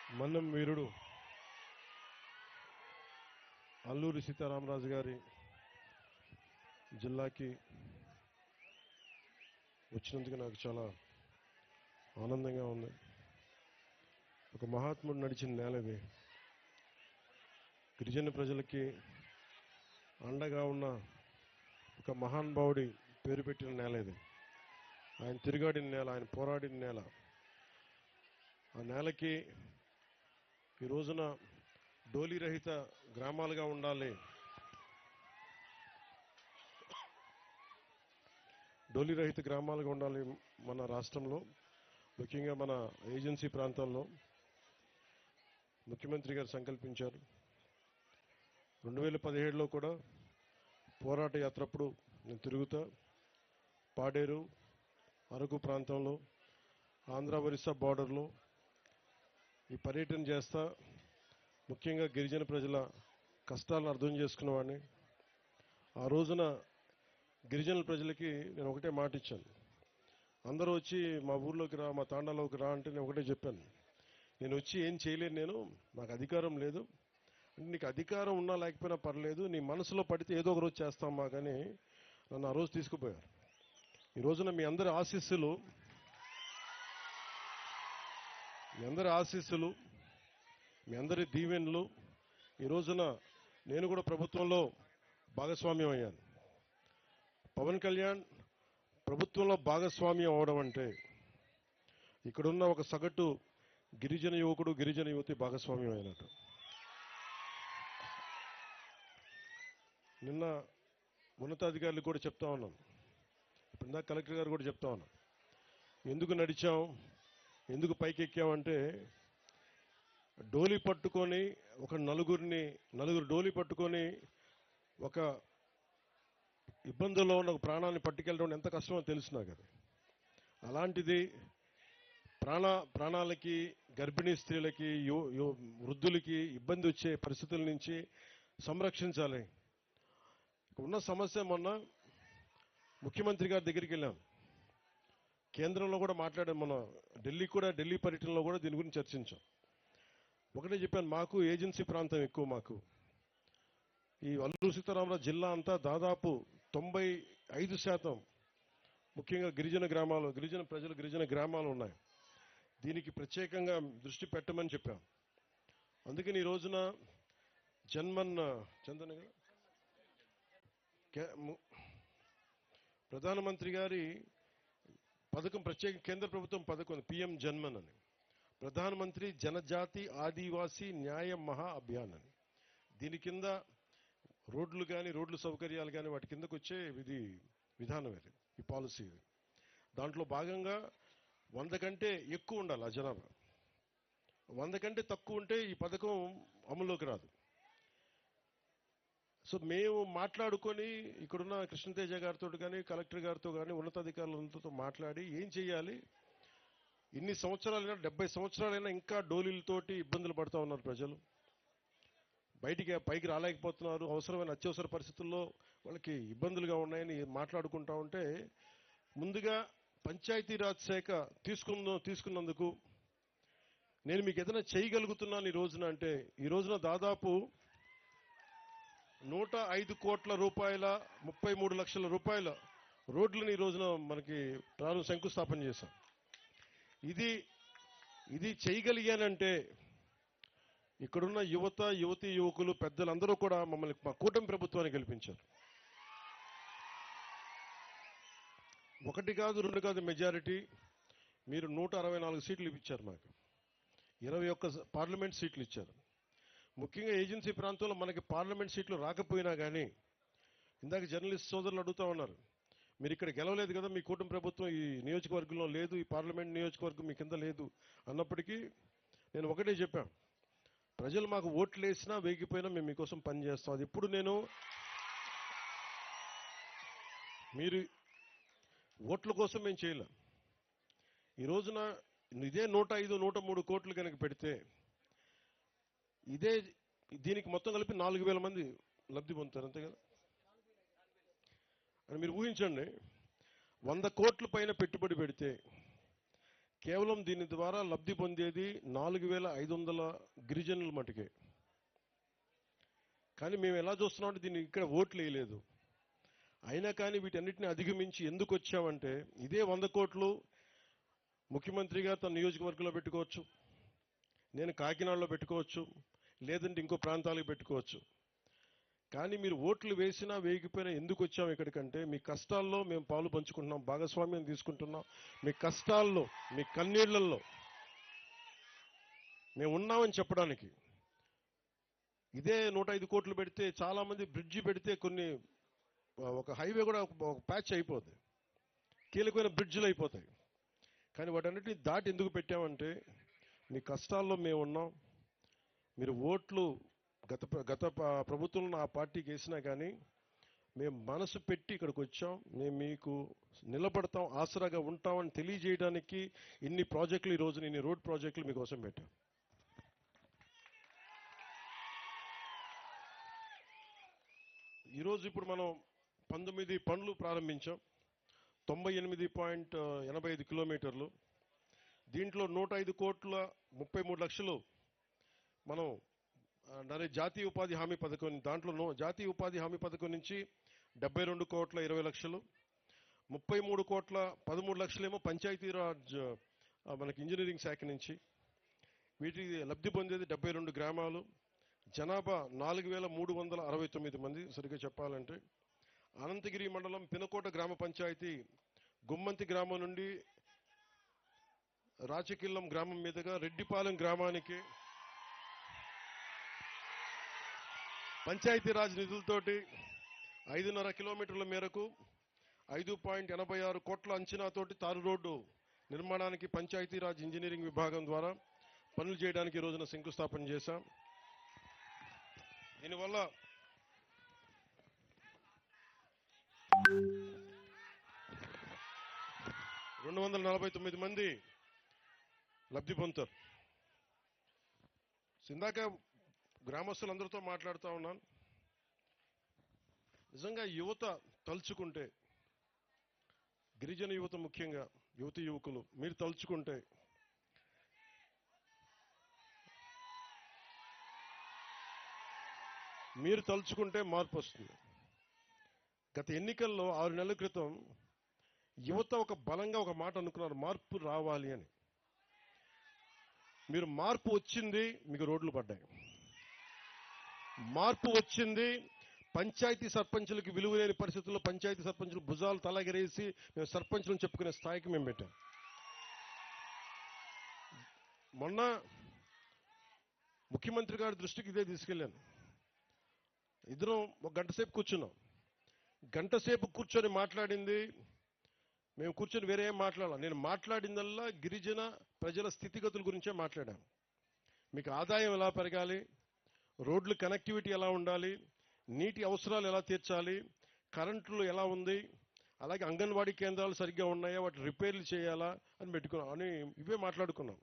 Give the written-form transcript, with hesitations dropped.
మన్నం వీరుడు అల్లూరి సీతారామరాజు గారి జిల్లాకి వచ్చినందుకు నాకు చాలా ఆనందంగా ఉంది. ఒక మహాత్ముడు నడిచిన నేల ఇది. గిరిజన ప్రజలకి అండగా ఉన్న ఒక మహానుభావుడి పేరు పెట్టిన నేల ఇది. ఆయన తిరుగాడిన నేల, ఆయన పోరాడిన నేల. ఆ నేలకి ఈ రోజున డోలీ రహిత గ్రామాలుగా ఉండాలి, డోలీ రహిత గ్రామాలుగా ఉండాలి మన రాష్ట్రంలో, ముఖ్యంగా మన ఏజెన్సీ ప్రాంతాల్లో ముఖ్యమంత్రి గారు సంకల్పించారు. 2017లో కూడా పోరాట యాత్రప్పుడు నేను తిరుగుతా పాడేరు, అరకు ప్రాంతంలో, ఆంధ్ర ఒరిస్సా బార్డర్లో ఈ పర్యటన చేస్తా ముఖ్యంగా గిరిజన ప్రజల కష్టాలను అర్థం చేసుకున్నవాడిని. ఆ రోజున గిరిజనుల ప్రజలకి నేను ఒకటే మాట ఇచ్చాను. అందరూ వచ్చి మా ఊర్లోకి రా, మా తాండాలోకి రా అంటే నేను ఒకటే చెప్పాను, నేను వచ్చి ఏం చేయలేను, నాకు అధికారం లేదు. అంటే నీకు అధికారం ఉన్నా లేకపోయినా పర్లేదు, నీ మనసులో పడితే ఏదో ఒక రోజు చేస్తామా కానీ నన్ను ఆ రోజు తీసుకుపోయారు. ఈ రోజున మీ అందరి ఆశీస్సులు, మీ అందరి దీవెనలు, ఈ రోజున నేను కూడా ప్రభుత్వంలో భాగస్వామ్యం అయ్యాను. పవన్ కళ్యాణ్ ప్రభుత్వంలో భాగస్వామ్యం అవడం అంటే ఇక్కడున్న ఒక సగటు గిరిజన యువకుడు, గిరిజన యువతి భాగస్వామ్యం అయినట్టు. నిన్న ఉన్నతాధికారులు కూడా చెప్తా ఉన్నాను, ఇప్పుడు ఇందాక కలెక్టర్ గారు కూడా చెప్తా ఉన్నాను, ఎందుకు నడిచాం, ఎందుకు పైకెక్కామంటే డోలీ పట్టుకొని ఒక నలుగురు డోలీ పట్టుకొని ఒక ఇబ్బందుల్లో ఉన్న ఒక ప్రాణాన్ని పట్టుకెళ్ళడం ఎంత కష్టమో తెలుసు నాకు. అది అలాంటిది ప్రాణాలకి, గర్భిణీ స్త్రీలకి, వృద్ధులకి ఇబ్బంది వచ్చే పరిస్థితుల నుంచి సంరక్షించాలి. ఉన్న సమస్య, మొన్న ముఖ్యమంత్రి గారి దగ్గరికి వెళ్ళాం, కేంద్రంలో కూడా మాట్లాడాం, మన ఢిల్లీ పర్యటనలో కూడా దీని గురించి చర్చించాం. ఒకటే చెప్పాను, మాకు ఏజెన్సీ ప్రాంతం ఎక్కువ. మాకు ఈ అల్లూరి సీతారామరాజు జిల్లా అంతా దాదాపు 95% ముఖ్యంగా గిరిజన ప్రజలు, గిరిజన గ్రామాలు ఉన్నాయి. దీనికి ప్రత్యేకంగా దృష్టి పెట్టమని చెప్పాం. అందుకని ఈ రోజున ప్రధానమంత్రి గారి పథకం, ప్రత్యేక కేంద్ర ప్రభుత్వం పథకం పిఎం జన్మన్ అని, ప్రధానమంత్రి జనజాతి ఆదివాసీ న్యాయ మహా అభియాన్ అని. దీని కింద రోడ్లు కానీ, రోడ్లు సౌకర్యాలు కానీ వాటి కిందకు వచ్చే విధానం ఇది, ఈ పాలసీ ఇది. దాంట్లో భాగంగా 100 కంటే ఎక్కువ ఉండాలి ఆ జనాభా. 100 కంటే తక్కువ ఉంటే ఈ పథకం అమల్లోకి రాదు. సో మేము మాట్లాడుకొని ఇక్కడున్న కృష్ణతేజ గారితో కానీ, కలెక్టర్ గారితో కానీ, ఉన్నతాధికారులతో మాట్లాడి ఏం చేయాలి, ఇన్ని సంవత్సరాలైనా 70 సంవత్సరాలైనా ఇంకా డోలీలతోటి ఇబ్బందులు పడుతూ ఉన్నారు ప్రజలు, పైకి రాలేకపోతున్నారు, అవసరమైన అత్యవసర పరిస్థితుల్లో వాళ్ళకి ఇబ్బందులుగా ఉన్నాయని మాట్లాడుకుంటా ఉంటే, ముందుగా పంచాయతీరాజ్ శాఖ తీసుకున్నందుకు నేను మీకు ఏదైనా చేయగలుగుతున్నాను ఈ రోజున అంటే, ఈ రోజున దాదాపు 105 కోట్ల రూపాయల 33 లక్షల రూపాయల రోడ్లను ఈ రోజున మనకి శంకుస్థాపన చేశాం. ఇది చేయగలిగానంటే ఇక్కడున్న యువతీ యువకులు, పెద్దలందరూ కూడా మమ్మల్ని, మా కూటమి ప్రభుత్వాన్ని గెలిపించారు. 1 కాదు 2 కాదు మెజారిటీ. మీరు 164 సీట్లు ఇచ్చారు, మాకు 21 పార్లమెంట్ సీట్లు ఇచ్చారు. ముఖ్యంగా ఏజెన్సీ ప్రాంతంలో మనకి పార్లమెంట్ సీట్లు రాకపోయినా కానీ, ఇందాక జర్నలిస్ట్ సోదరులు అడుగుతా ఉన్నారు, మీరు ఇక్కడ గెలవలేదు కదా, మీ కూటమి ప్రభుత్వం ఈ నియోజకవర్గంలో లేదు, ఈ పార్లమెంట్ నియోజకవర్గం మీ కింద లేదు అన్నప్పటికీ నేను ఒకటే చెప్పాను, ప్రజలు మాకు ఓట్లు వేసినా వేగిపోయినా మేము మీకోసం పనిచేస్తాం. అది ఎప్పుడు మీరు ఓట్ల కోసం మేము చేయలేం. ఈ రోజున ఇదే 105, 103 కోట్లు కనుక పెడితే దీనికి మొత్తం కలిపి 4,000 మంది లబ్ధి పొందుతారు, అంతే కదా. అని మీరు ఊహించండి, 100 కోట్ల పైన పెట్టుబడి పెడితే కేవలం దీని ద్వారా లబ్ధి పొందేది 4,500 గిరిజనుల మటుకే. కానీ మేము ఎలా చూస్తున్నామంటే దీన్ని ఇక్కడ ఓట్లు వేయలేదు. అయినా కానీ వీటన్నిటిని అధిగమించి ఎందుకు వచ్చామంటే, ఇదే 100 కోట్లు ముఖ్యమంత్రి గారు తన నియోజకవర్గంలో పెట్టుకోవచ్చు, నేను కాకినాడలో పెట్టుకోవచ్చు, లేదంటే ఇంకో ప్రాంతాలకు పెట్టుకోవచ్చు. కానీ మీరు ఓట్లు వేసినా వేయకపోయినా ఎందుకు వచ్చాము ఇక్కడికంటే, మీ కష్టాల్లో మేము పాలు పంచుకుంటున్నాం, భాగస్వామ్యం తీసుకుంటున్నాం. మీ కష్టాల్లో, మీ కన్నీళ్లలో మేము ఉన్నామని చెప్పడానికి. ఇదే 105 కోట్లు పెడితే, చాలా మంది బ్రిడ్జి పెడితే ఒక హైవే కూడా ఒక ప్యాచ్ అయిపోద్ది, కీలకమైన బ్రిడ్జ్లు అయిపోతాయి. కానీ వాటన్నిటిని దాటి ఎందుకు పెట్టామంటే, మీ కష్టాల్లో మేము ఉన్నాం. మీరు ఓట్లు గత ప్రభుత్వంలో ఆ పార్టీకి వేసినా కానీ మేము మనసు పెట్టి ఇక్కడికి వచ్చాం. మేము మీకు నిలబడతాం, ఆసరాగా ఉంటామని తెలియజేయడానికి ఇన్ని ప్రాజెక్టులు, ఈ రోజున ఇన్ని రోడ్ ప్రాజెక్టులు మీకోసం పెట్టాం. ఈరోజు ఇప్పుడు మనం 19 పనులు ప్రారంభించాం, 98.85 కిలోమీటర్లు. దీంట్లో 105 కోట్ల 33 లక్షలు మనం జాతీయ ఉపాధి హామీ పథకం, దాంట్లో జాతీయ ఉపాధి హామీ పథకం నుంచి 72 కోట్ల 20 లక్షలు, 33 కోట్ల 13 లక్షలేమో పంచాయతీరాజ్ మనకి ఇంజనీరింగ్ శాఖ నుంచి. వీటికి లబ్ధి పొందేది 72 గ్రామాలు, జనాభా 4,369 మంది. సరిగ్గా చెప్పాలంటే అనంతగిరి మండలం పినకోట గ్రామ పంచాయతీ గుమ్మంతి గ్రామం నుండి రాచకిల్లం గ్రామం మీదుగా రెడ్డిపాలెం గ్రామానికి పంచాయతీరాజ్ నిధులతోటి 5.5 కిలోమీటర్ల మేరకు 5.86 కోట్ల అంచనాతోటి తారు రోడ్డు నిర్మాణానికి పంచాయతీరాజ్ ఇంజనీరింగ్ విభాగం ద్వారా పనులు చేయడానికి ఈ రోజున శంకుస్థాపన చేశాం. దీనివల్ల 249 మంది లబ్ధి పొందుతారు. ఇందాక గ్రామస్తులందరితో మాట్లాడుతూ ఉన్నాను. నిజంగా యువత తలుచుకుంటే, గిరిజన యువత ముఖ్యంగా, యువకులు మీరు తలుచుకుంటే మార్పు వస్తుంది. గత ఎన్నికల్లో 6 నెలల క్రితం యువత ఒక బలంగా ఒక మాట అనుకున్నారు, మార్పు రావాలి అని. మీరు మార్పు వచ్చింది, మీకు రోడ్లు పడ్డాయి. మార్పు వచ్చింది, పంచాయతీ సర్పంచులకి విలువ లేని పరిస్థితుల్లో పంచాయతీ సర్పంచులు భుజాలు తలగరేసి మేము సర్పంచులను చెప్పుకునే స్థాయికి మేము పెట్టాం. మొన్న ముఖ్యమంత్రి గారి దృష్టికి ఇదే తీసుకెళ్ళాను. ఇద్దరం ఒక గంట సేపు కూర్చున్నాం. గంట సేపు కూర్చొని మాట్లాడింది, మేము కూర్చొని వేరే ఏం మాట్లాడాలి, నేను మాట్లాడిందల్లా గిరిజన ప్రజల స్థితిగతుల గురించే మాట్లాడాను. మీకు ఆదాయం ఎలా పెరగాలి, రోడ్లు కనెక్టివిటీ ఎలా ఉండాలి, నీటి అవసరాలు ఎలా తీర్చాలి, కరెంట్లు ఎలా ఉంది, అలాగే అంగన్వాడీ కేంద్రాలు సరిగ్గా ఉన్నాయా, వాటి రిపేర్లు చేయాలా అని ఇవే మాట్లాడుకున్నాం.